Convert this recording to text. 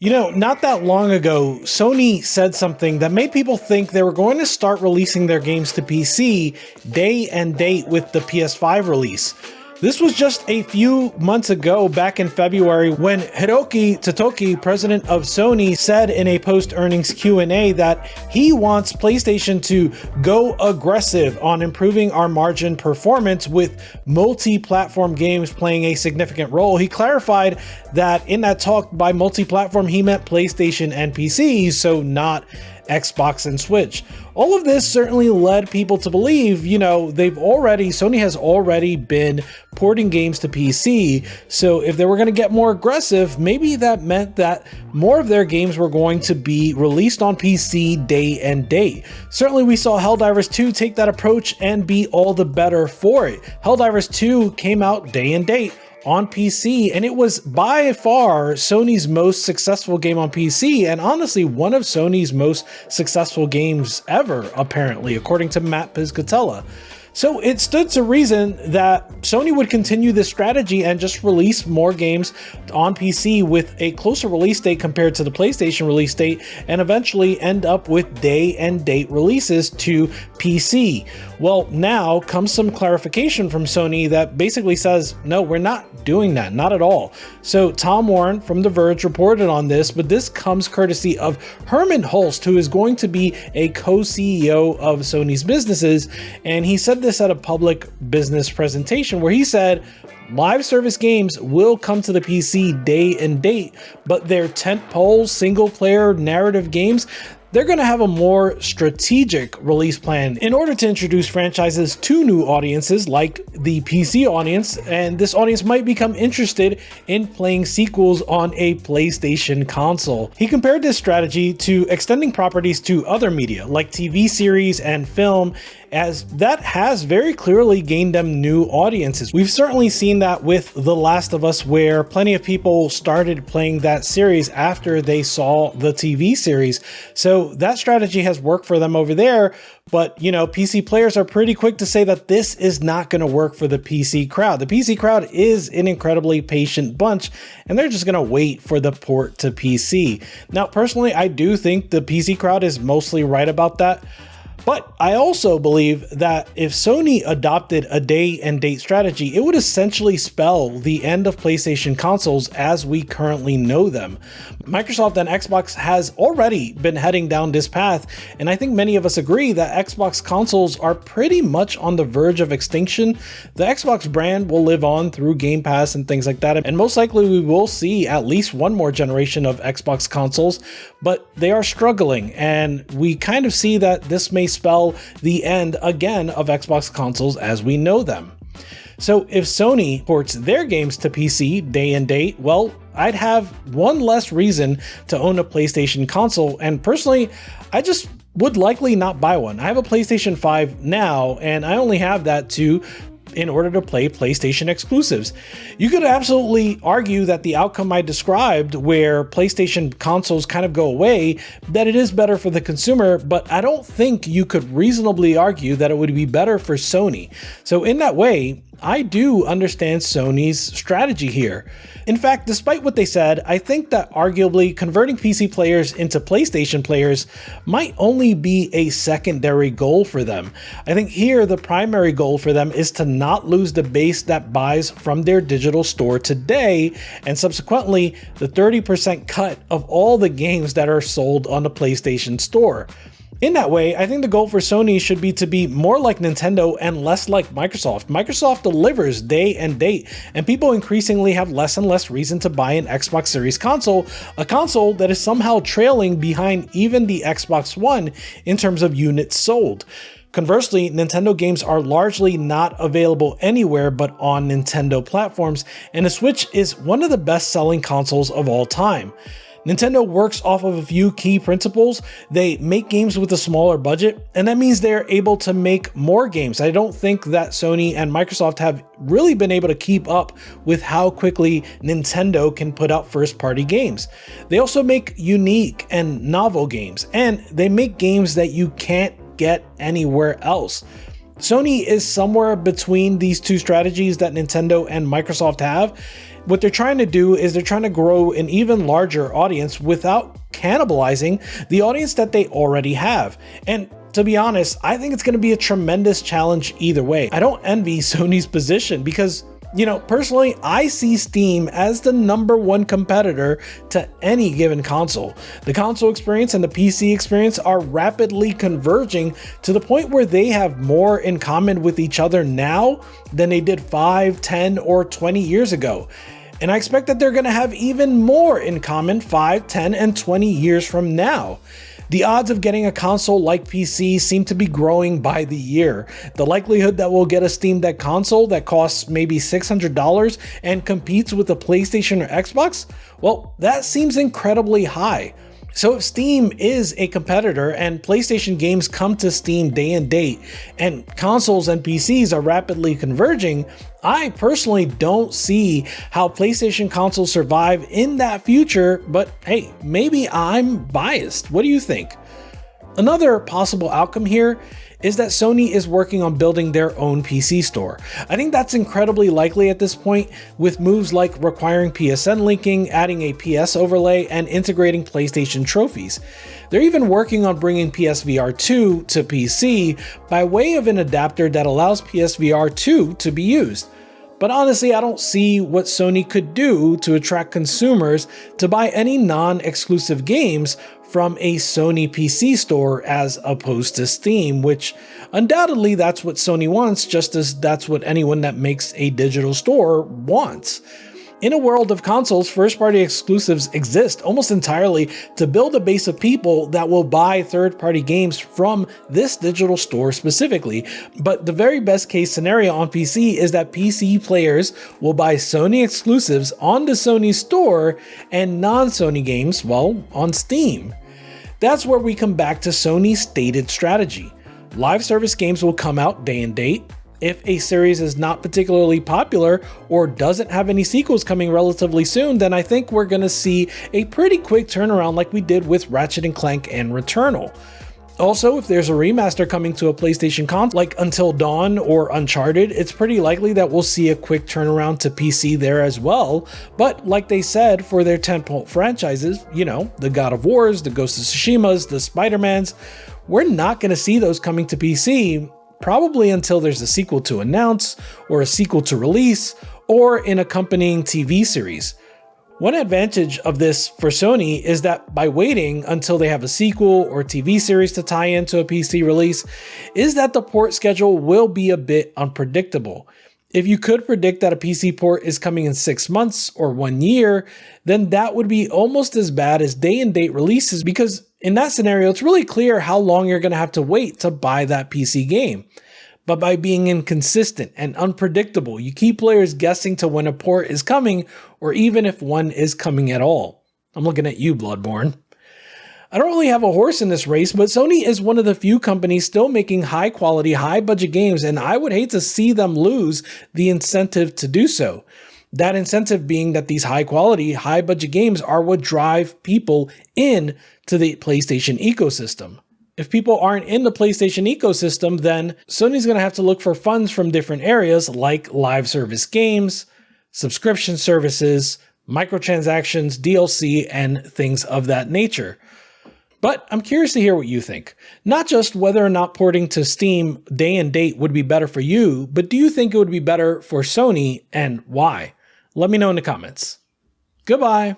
Not that long ago, Sony said something that made people think they were going to start releasing their games to PC day and date with the PS5 release. This was just a few months ago, back in February, when Hiroki Totoki, president of Sony, said in a post-earnings Q&A that he wants PlayStation to go aggressive on improving our margin performance with multi-platform games playing a significant role. He clarified that in that talk, by multi-platform, he meant PlayStation and PC, so not Xbox and Switch. All of this certainly led people to believe, Sony has already been porting games to PC. So if they were going to get more aggressive, maybe that meant that more of their games were going to be released on PC day and date. Certainly we saw Helldivers 2 take that approach and be all the better for it. Helldivers 2 came out day and date on PC, and it was by far Sony's most successful game on PC, and honestly one of Sony's most successful games ever, apparently, according to Matt Piscatella. So it stood to reason that Sony would continue this strategy and just release more games on PC with a closer release date compared to the PlayStation release date, and eventually end up with day and date releases to PC. Well, now comes some clarification from Sony that basically says, no, we're not doing that, not at all. So Tom Warren from The Verge reported on this, but this comes courtesy of Herman Hulst, who is going to be a co-CEO of Sony's businesses, and he said this at a public business presentation where he said live service games will come to the PC day and date, but their tentpole single player narrative games, they're going to have a more strategic release plan in order to introduce franchises to new audiences like the PC audience, and this audience might become interested in playing sequels on a PlayStation console. He compared this strategy to extending properties to other media like TV series and film, as that has very clearly gained them new audiences. We've certainly seen that with The Last of Us, where plenty of people started playing that series after they saw the TV series. So that strategy has worked for them over there, but PC players are pretty quick to say that this is not going to work for the PC crowd. The PC crowd is an incredibly patient bunch, and they're just going to wait for the port to PC. Now, personally, I do think the PC crowd is mostly right about that. But I also believe that if Sony adopted a day and date strategy, it would essentially spell the end of PlayStation consoles as we currently know them. Microsoft and Xbox has already been heading down this path, and I think many of us agree that Xbox consoles are pretty much on the verge of extinction. The Xbox brand will live on through Game Pass and things like that, and most likely we will see at least one more generation of Xbox consoles, but they are struggling, and we kind of see that this may spell the end again of Xbox consoles as we know them. So if Sony ports their games to PC day and date, well, I'd have one less reason to own a PlayStation console, and personally, I just would likely not buy one. I have a PlayStation 5 now, and I only have that in order to play PlayStation exclusives. You could absolutely argue that the outcome I described, where PlayStation consoles kind of go away, that it is better for the consumer, but I don't think you could reasonably argue that it would be better for Sony. So in that way, I do understand Sony's strategy here. In fact, despite what they said, I think that arguably converting PC players into PlayStation players might only be a secondary goal for them. I think here the primary goal for them is to not lose the base that buys from their digital store today, and subsequently the 30% cut of all the games that are sold on the PlayStation Store. In that way, I think the goal for Sony should be to be more like Nintendo and less like Microsoft. Microsoft delivers day and date, and people increasingly have less and less reason to buy an Xbox Series console, a console that is somehow trailing behind even the Xbox One in terms of units sold. Conversely, Nintendo games are largely not available anywhere but on Nintendo platforms, and the Switch is one of the best-selling consoles of all time. Nintendo works off of a few key principles. They make games with a smaller budget, and that means they're able to make more games. I don't think that Sony and Microsoft have really been able to keep up with how quickly Nintendo can put out first-party games. They also make unique and novel games, and they make games that you can't get anywhere else. Sony is somewhere between these two strategies that Nintendo and Microsoft have, What they're trying to do is they're trying to grow an even larger audience without cannibalizing the audience that they already have. And to be honest, I think it's going to be a tremendous challenge either way. I don't envy Sony's position because, personally, I see Steam as the #1 competitor to any given console. The console experience and the PC experience are rapidly converging to the point where they have more in common with each other now than they did 5, 10, or 20 years ago. And I expect that they're going to have even more in common 5, 10, and 20 years from now. The odds of getting a console like PC seem to be growing by the year. The likelihood that we'll get a Steam Deck console that costs maybe $600 and competes with a PlayStation or Xbox, well, that seems incredibly high. So if Steam is a competitor and PlayStation games come to Steam day and date, and consoles and PCs are rapidly converging, I personally don't see how PlayStation consoles survive in that future, but hey, maybe I'm biased. What do you think? Another possible outcome here is that Sony is working on building their own PC store. I think that's incredibly likely at this point, with moves like requiring PSN linking, adding a PS overlay, and integrating PlayStation trophies. They're even working on bringing PSVR 2 to PC by way of an adapter that allows PSVR 2 to be used. But honestly, I don't see what Sony could do to attract consumers to buy any non-exclusive games from a Sony PC store as opposed to Steam, which undoubtedly that's what Sony wants, just as that's what anyone that makes a digital store wants. In a world of consoles, first-party exclusives exist almost entirely to build a base of people that will buy third-party games from this digital store specifically. But the very best case scenario on PC is that PC players will buy Sony exclusives on the Sony store and non-Sony games, well, on Steam. That's where we come back to Sony's stated strategy. Live service games will come out day and date. If a series is not particularly popular or doesn't have any sequels coming relatively soon, then I think we're going to see a pretty quick turnaround like we did with Ratchet & Clank and Returnal. Also, if there's a remaster coming to a PlayStation console like Until Dawn or Uncharted, it's pretty likely that we'll see a quick turnaround to PC there as well. But like they said for their tentpole franchises, the God of Wars, the Ghost of Tsushimas, the Spider-Mans, we're not going to see those coming to PC probably until there's a sequel to announce, or a sequel to release, or an accompanying TV series. One advantage of this for Sony is that by waiting until they have a sequel or TV series to tie into a PC release, is that the port schedule will be a bit unpredictable. If you could predict that a PC port is coming in 6 months or 1 year, then that would be almost as bad as day-and-date releases, because in that scenario, it's really clear how long you're going to have to wait to buy that PC game. But by being inconsistent and unpredictable, you keep players guessing to when a port is coming, or even if one is coming at all. I'm looking at you, Bloodborne. I don't really have a horse in this race, but Sony is one of the few companies still making high quality, high budget games, and I would hate to see them lose the incentive to do so. That incentive being that these high quality, high budget games are what drive people in to the PlayStation ecosystem. If people aren't in the PlayStation ecosystem, then Sony's going to have to look for funds from different areas like live service games, subscription services, microtransactions, DLC, and things of that nature. But I'm curious to hear what you think. Not just whether or not porting to Steam day and date would be better for you, but do you think it would be better for Sony, and why? Let me know in the comments. Goodbye.